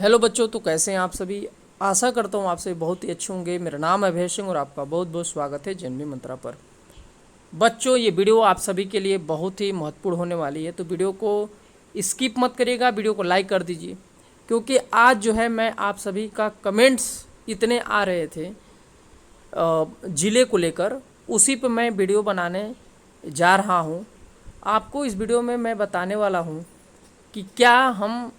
Hello बच्चों, तो कैसे हैं आप सभी। आशा करता हूँ आप सभी बहुत ही अच्छे होंगे। मेरा नाम है अभय सिंह और आपका बहुत बहुत स्वागत है जनवी मंत्रा पर। बच्चों, ये वीडियो आप सभी के लिए बहुत ही महत्वपूर्ण होने वाली है, तो वीडियो को स्किप मत करिएगा, वीडियो को लाइक कर दीजिए। क्योंकि आज जो है मैं आप सभी का कमेंट्स इतने आ रहे थे ज़िले को लेकर, उसी पर मैं वीडियो बनाने जा रहा हूँ। आपको इस वीडियो में मैं बताने वाला हूँ कि क्या हम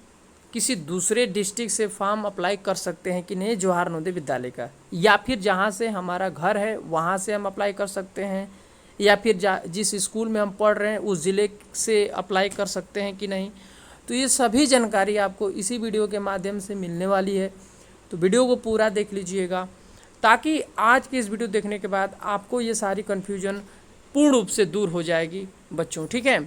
किसी दूसरे डिस्ट्रिक्ट से फॉर्म अप्लाई कर सकते हैं कि नहीं, जवाहर नवोदय विद्यालय का, या फिर जहाँ से हमारा घर है वहाँ से हम अप्लाई कर सकते हैं, या फिर जिस स्कूल में हम पढ़ रहे हैं उस ज़िले से अप्लाई कर सकते हैं कि नहीं। तो ये सभी जानकारी आपको इसी वीडियो के माध्यम से मिलने वाली है, तो वीडियो को पूरा देख लीजिएगा ताकि आज की इस वीडियो देखने के बाद आपको ये सारी कन्फ्यूजन पूर्ण रूप से दूर हो जाएगी बच्चों, ठीक है।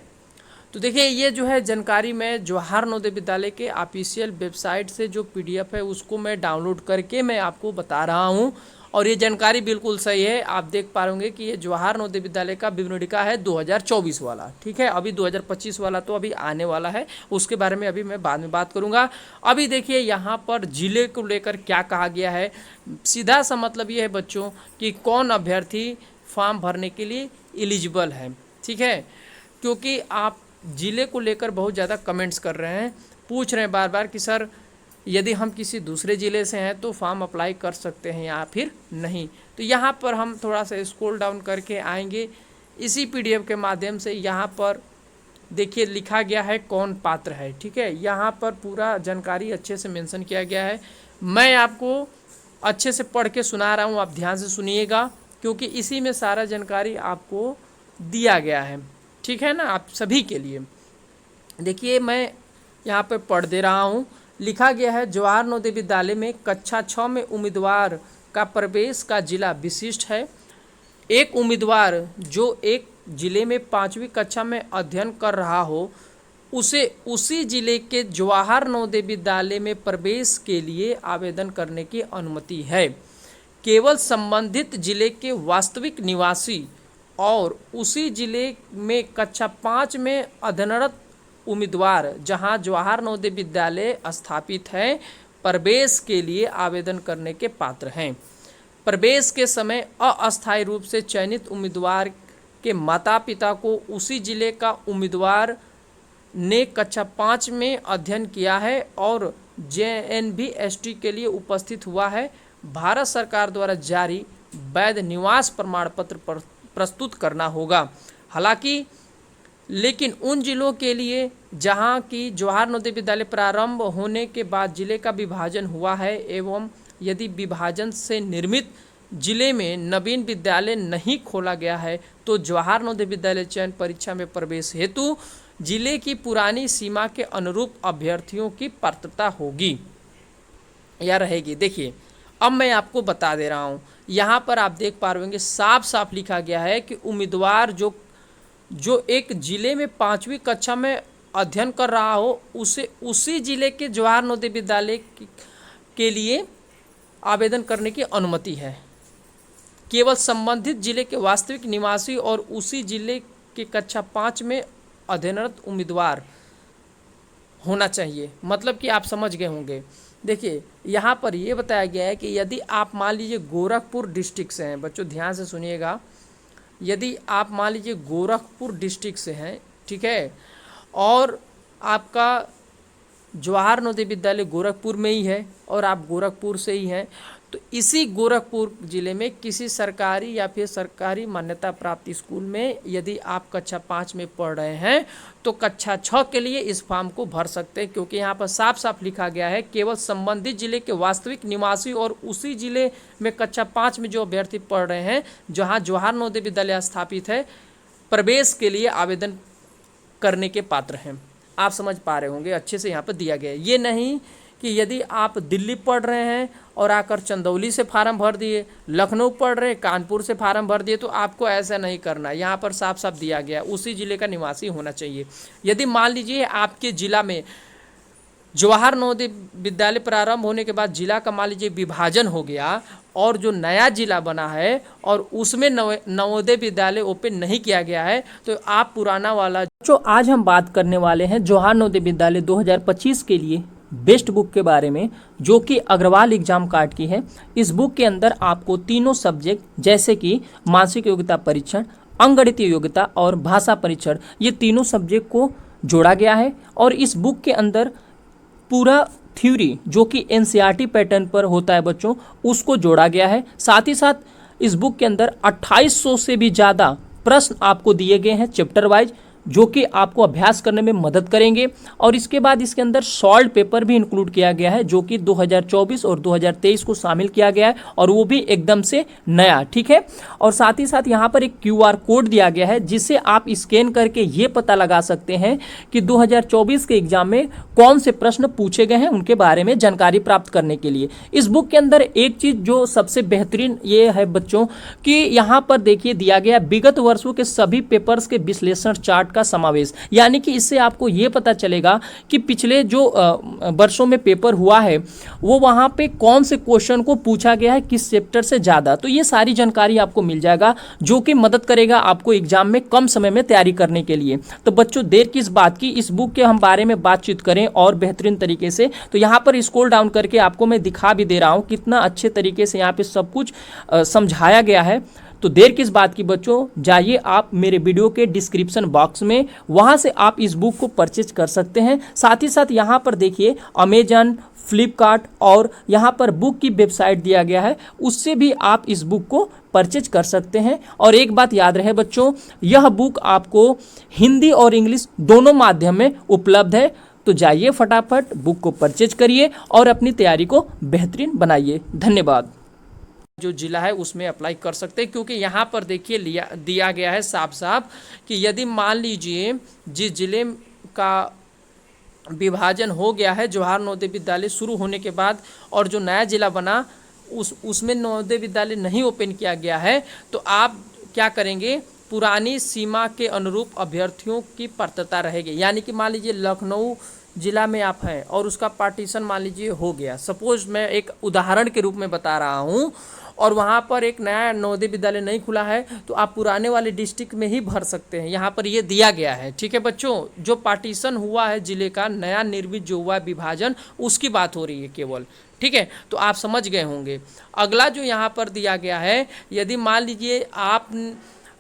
तो देखिए, ये जो है जानकारी मैं जवाहर नवोदय विद्यालय के ऑफिशियल वेबसाइट से जो पीडीएफ है उसको मैं डाउनलोड करके मैं आपको बता रहा हूँ, और ये जानकारी बिल्कुल सही है। आप देख पा रहे कि ये जवाहर नवोदय विद्यालय का विवरणिका है 2024 वाला, ठीक है। अभी 2025 वाला तो अभी आने वाला है, उसके बारे में अभी मैं बाद में बात करूँगा। अभी देखिए यहाँ पर जिले को लेकर क्या कहा गया है। सीधा सा मतलब ये है बच्चों कि कौन अभ्यर्थी फॉर्म भरने के लिए एलिजिबल है, ठीक है। क्योंकि आप ज़िले को लेकर बहुत ज़्यादा कमेंट्स कर रहे हैं, पूछ रहे हैं बार बार कि सर यदि हम किसी दूसरे ज़िले से हैं तो फॉर्म अप्लाई कर सकते हैं या फिर नहीं। तो यहाँ पर हम थोड़ा सा स्क्रॉल डाउन करके आएंगे इसी पीडीएफ के माध्यम से। यहाँ पर देखिए लिखा गया है कौन पात्र है, ठीक है। यहाँ पर पूरा जानकारी अच्छे से मेंशन किया गया है। मैं आपको अच्छे से पढ़ के सुना रहा हूँ, आप ध्यान से सुनिएगा क्योंकि इसी में सारा जानकारी आपको दिया गया है, ठीक है ना, आप सभी के लिए। देखिए मैं यहाँ पे पढ़ दे रहा हूँ। लिखा गया है जवाहर नवोदय विद्यालय में कक्षा 6 में उम्मीदवार का प्रवेश का जिला विशिष्ट है। एक उम्मीदवार जो एक जिले में 5वीं कक्षा में अध्ययन कर रहा हो उसे उसी जिले के जवाहर नवोदय विद्यालय में प्रवेश के लिए आवेदन करने की अनुमति है। केवल संबंधित जिले के वास्तविक निवासी और उसी जिले में कक्षा 5 में अध्ययनरत उम्मीदवार जहां जवाहर नवोदय विद्यालय स्थापित है प्रवेश के लिए आवेदन करने के पात्र हैं। प्रवेश के समय अस्थायी रूप से चयनित उम्मीदवार के माता पिता को उसी जिले का उम्मीदवार ने कक्षा 5 में अध्ययन किया है और JNBST के लिए उपस्थित हुआ है। भारत सरकार द्वारा जारी वैध निवास प्रमाण पत्र प्रस्तुत करना होगा। हालांकि लेकिन उन जिलों के लिए जहां की जवाहर नवोदय विद्यालय प्रारंभ होने के बाद जिले का विभाजन हुआ है एवं यदि विभाजन से निर्मित जिले में नवीन विद्यालय नहीं खोला गया है तो जवाहर नवोदय विद्यालय चयन परीक्षा में प्रवेश हेतु जिले की पुरानी सीमा के अनुरूप अभ्यर्थियों की पात्रता होगी या रहेगी। देखिए अब मैं आपको बता दे रहा हूँ, यहाँ पर आप देख पा रहे होंगे साफ साफ लिखा गया है कि उम्मीदवार जो एक जिले में 5वीं कक्षा में अध्ययन कर रहा हो उसे उसी जिले के जवाहर नवोदय विद्यालय के लिए आवेदन करने की अनुमति है। केवल संबंधित जिले के वास्तविक निवासी और उसी जिले के कक्षा 5 में अध्ययनरत उम्मीदवार होना चाहिए। मतलब कि आप समझ गए होंगे। देखिए यहाँ पर ये बताया गया है कि यदि आप मान लीजिए गोरखपुर डिस्ट्रिक्ट से हैं, बच्चों ध्यान से सुनिएगा, यदि आप मान लीजिए गोरखपुर डिस्ट्रिक्ट से हैं, ठीक है, और आपका जवाहर नवोदय विद्यालय गोरखपुर में ही है और आप गोरखपुर से ही हैं, तो इसी गोरखपुर ज़िले में किसी सरकारी या फिर सरकारी मान्यता प्राप्त स्कूल में यदि आप कक्षा 5 में पढ़ रहे हैं तो कक्षा 6 के लिए इस फॉर्म को भर सकते हैं। क्योंकि यहाँ पर साफ साफ लिखा गया है केवल संबंधित जिले के वास्तविक निवासी और उसी जिले में कक्षा 5 में जो अभ्यर्थी पढ़ रहे हैं जहाँ जवाहर नवोदय विद्यालय स्थापित है प्रवेश के लिए आवेदन करने के पात्र हैं। आप समझ पा रहे होंगे, अच्छे से यहाँ पर दिया गया है। ये नहीं कि यदि आप दिल्ली पढ़ रहे हैं और आकर चंदौली से फार्म भर दिए, लखनऊ पढ़ रहे कानपुर से फार्म भर दिए, तो आपको ऐसा नहीं करना। यहाँ पर साफ साफ दिया गया उसी जिले का निवासी होना चाहिए। यदि मान लीजिए आपके ज़िला में जवाहर नवोदय विद्यालय प्रारंभ होने के बाद जिला का मान लीजिए विभाजन हो गया और जो नया जिला बना है और उसमें नवोदय विद्यालय ओपन नहीं किया गया है तो आप पुराना वाला जो आज हम बात करने वाले हैं जवाहर नवोदय विद्यालय 2025 के लिए बेस्ट बुक के बारे में, जो कि अग्रवाल एग्जाम कार्ड की है। इस बुक के अंदर आपको तीनों सब्जेक्ट जैसे कि मानसिक योग्यता परीक्षण, अंकगणितीय योग्यता और भाषा परीक्षण, ये तीनों सब्जेक्ट को जोड़ा गया है। और इस बुक के अंदर पूरा थ्योरी जो कि एनसीईआरटी पैटर्न पर होता है बच्चों, उसको जोड़ा गया है। साथ ही साथ इस बुक के अंदर 2800 से भी ज़्यादा प्रश्न आपको दिए गए हैं चैप्टर वाइज, जो कि आपको अभ्यास करने में मदद करेंगे। और इसके बाद इसके अंदर सॉल्व पेपर भी इंक्लूड किया गया है, जो कि 2024 और 2023 को शामिल किया गया है, और वो भी एकदम से नया, ठीक है। और साथ ही साथ यहाँ पर एक QR कोड दिया गया है, जिसे आप स्कैन करके ये पता लगा सकते हैं कि 2024 के एग्जाम में कौन से प्रश्न पूछे गए हैं, उनके बारे में जानकारी प्राप्त करने के लिए। इस बुक के अंदर एक चीज़ जो सबसे बेहतरीन ये है बच्चों, कि यहाँ पर देखिए दिया गया विगत वर्षों के सभी पेपर्स के विश्लेषण चार्ट का समावेश, यानी कि इससे आपको ये पता चलेगा कि पिछले जो वर्षों में पेपर हुआ है वो वहाँ पे कौन से क्वेश्चन को पूछा गया है, किस चैप्टर से ज़्यादा। तो ये सारी जानकारी आपको मिल जाएगा, जो कि मदद करेगा आपको एग्जाम में कम समय में तैयारी करने के लिए। तो बच्चों देर किस बात की, इस बुक के हम बारे में बातचीत करें और बेहतरीन तरीके से। तो यहाँ पर स्क्रॉल डाउन करके आपको मैं दिखा भी दे रहा हूँ कितना अच्छे तरीके से यहाँ पे सब कुछ समझाया गया है। तो देर किस बात की बच्चों, जाइए आप मेरे वीडियो के डिस्क्रिप्शन बॉक्स में, वहाँ से आप इस बुक को परचेज कर सकते हैं। साथ ही साथ यहाँ पर देखिए अमेजन, फ्लिपकार्ट और यहाँ पर बुक की वेबसाइट दिया गया है, उससे भी आप इस बुक को परचेज कर सकते हैं। और एक बात याद रहे बच्चों, यह बुक आपको हिंदी और इंग्लिश दोनों माध्यम में उपलब्ध है। तो जाइए फटाफट बुक को परचेज करिए और अपनी तैयारी को बेहतरीन बनाइए। धन्यवाद। जो जिला है उसमें अप्लाई कर सकते हैं, क्योंकि यहाँ पर देखिए दिया गया है साफ साफ कि यदि मान लीजिए जिस जिले का विभाजन हो गया है जवाहर नवोदय विद्यालय शुरू होने के बाद, और जो नया जिला बना उसमें नवोदय विद्यालय नहीं ओपन किया गया है, तो आप क्या करेंगे, पुरानी सीमा के अनुरूप अभ्यर्थियों की पात्रता रहेगी। यानी कि मान लीजिए लखनऊ जिला में आप हैं और उसका पार्टीशन मान लीजिए हो गया, सपोज मैं एक उदाहरण के रूप में बता रहा हूँ, और वहाँ पर एक नया नवोदय विद्यालय नहीं खुला है, तो आप पुराने वाले डिस्ट्रिक्ट में ही भर सकते हैं। यहाँ पर ये दिया गया है, ठीक है बच्चों। जो पार्टीशन हुआ है जिले का, नया निर्मित जो हुआ विभाजन, उसकी बात हो रही है केवल, ठीक है। तो आप समझ गए होंगे। अगला जो यहाँ पर दिया गया है, यदि मान लीजिए आप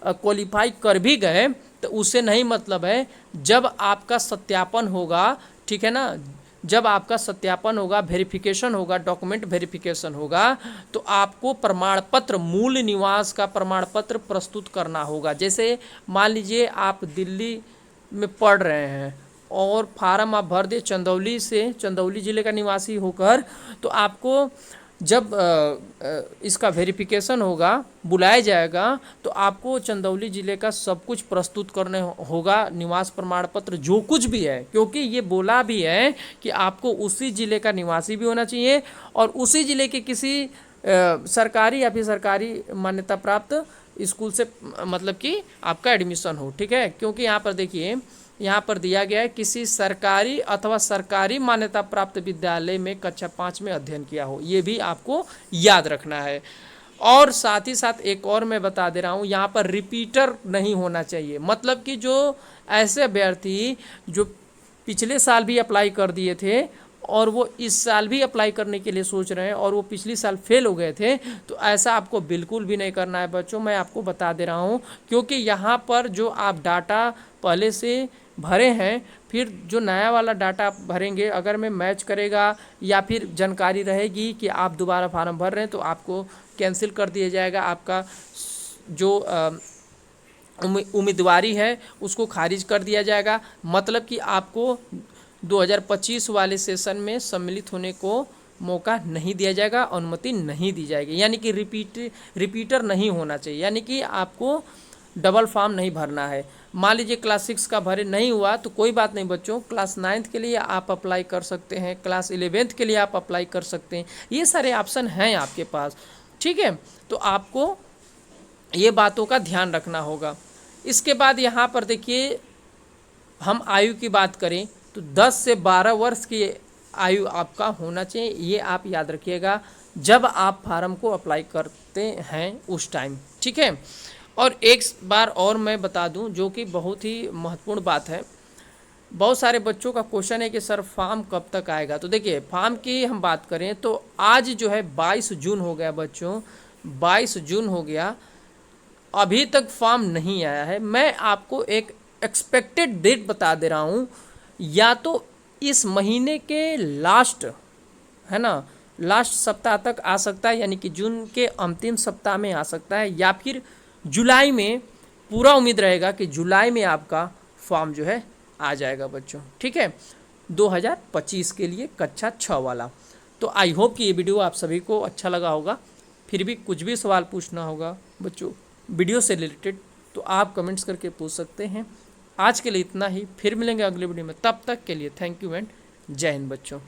क्वालिफाई कर भी गए तो उससे नहीं मतलब है, जब आपका सत्यापन होगा, ठीक है ना, जब आपका सत्यापन होगा, वेरिफिकेशन होगा, डॉक्यूमेंट वेरिफिकेशन होगा, तो आपको प्रमाण पत्र, मूल निवास का प्रमाण पत्र प्रस्तुत करना होगा। जैसे मान लीजिए आप दिल्ली में पढ़ रहे हैं और फार्म आप भर दे चंदौली से, चंदौली जिले का निवासी होकर, तो आपको जब इसका वेरिफिकेशन होगा, बुलाया जाएगा, तो आपको चंदौली ज़िले का सब कुछ प्रस्तुत करने होगा, निवास प्रमाण पत्र जो कुछ भी है, क्योंकि ये बोला भी है कि आपको उसी ज़िले का निवासी भी होना चाहिए और उसी ज़िले के किसी सरकारी या फिर सरकारी मान्यता प्राप्त स्कूल से मतलब कि आपका एडमिशन हो, ठीक है। क्योंकि यहाँ पर देखिए, यहाँ पर दिया गया है किसी सरकारी अथवा सरकारी मान्यता प्राप्त विद्यालय में कक्षा 5 में अध्ययन किया हो, ये भी आपको याद रखना है। और साथ ही साथ एक और मैं बता दे रहा हूँ, यहाँ पर रिपीटर नहीं होना चाहिए। मतलब कि जो ऐसे अभ्यर्थी जो पिछले साल भी अप्लाई कर दिए थे और वो इस साल भी अप्लाई करने के लिए सोच रहे हैं और वो पिछले साल फेल हो गए थे, तो ऐसा आपको बिल्कुल भी नहीं करना है बच्चों। मैं आपको बता दे रहा हूँ, क्योंकि यहाँ पर जो आप डाटा पहले से भरे हैं, फिर जो नया वाला डाटा आप भरेंगे, अगर में मैच करेगा या फिर जानकारी रहेगी कि आप दोबारा फार्म भर रहे हैं, तो आपको कैंसिल कर दिया जाएगा। आपका जो उम्मीदवारी है उसको खारिज कर दिया जाएगा। मतलब कि आपको 2025 वाले सेशन में सम्मिलित होने को मौका नहीं दिया जाएगा, अनुमति नहीं दी जाएगी। यानी कि रिपीटर नहीं होना चाहिए, यानी कि आपको डबल फॉर्म नहीं भरना है। मान लीजिए क्लास 6 का भरे नहीं हुआ तो कोई बात नहीं बच्चों, क्लास 9th के लिए आप अप्लाई कर सकते हैं, क्लास 11th के लिए आप अप्लाई कर सकते हैं। ये सारे ऑप्शन हैं आपके पास, ठीक है। तो आपको ये बातों का ध्यान रखना होगा। इसके बाद यहाँ पर देखिए, हम आयु की बात करें तो 10 से 12 वर्ष की आयु आपका होना चाहिए, ये आप याद रखिएगा जब आप फार्म को अप्लाई करते हैं उस टाइम, ठीक है। और एक बार और मैं बता दूं, जो कि बहुत ही महत्वपूर्ण बात है, बहुत सारे बच्चों का क्वेश्चन है कि सर फॉर्म कब तक आएगा। तो देखिए फॉर्म की हम बात करें तो आज जो है 22 जून हो गया बच्चों, 22 जून हो गया, अभी तक फॉर्म नहीं आया है। मैं आपको एक एक्सपेक्टेड डेट बता दे रहा हूँ, या तो इस महीने के लास्ट, है ना, लास्ट सप्ताह तक आ सकता है, यानी कि जून के अंतिम सप्ताह में आ सकता है, या फिर जुलाई में, पूरा उम्मीद रहेगा कि जुलाई में आपका फॉर्म जो है आ जाएगा बच्चों, ठीक है, 2025 के लिए कक्षा 6 वाला। तो आई होप कि ये वीडियो आप सभी को अच्छा लगा होगा। फिर भी कुछ भी सवाल पूछना होगा बच्चों वीडियो से रिलेटेड तो आप कमेंट्स करके पूछ सकते हैं। आज के लिए इतना ही, फिर मिलेंगे अगले वीडियो में, तब तक के लिए थैंक यू एंड जय हिंद बच्चों।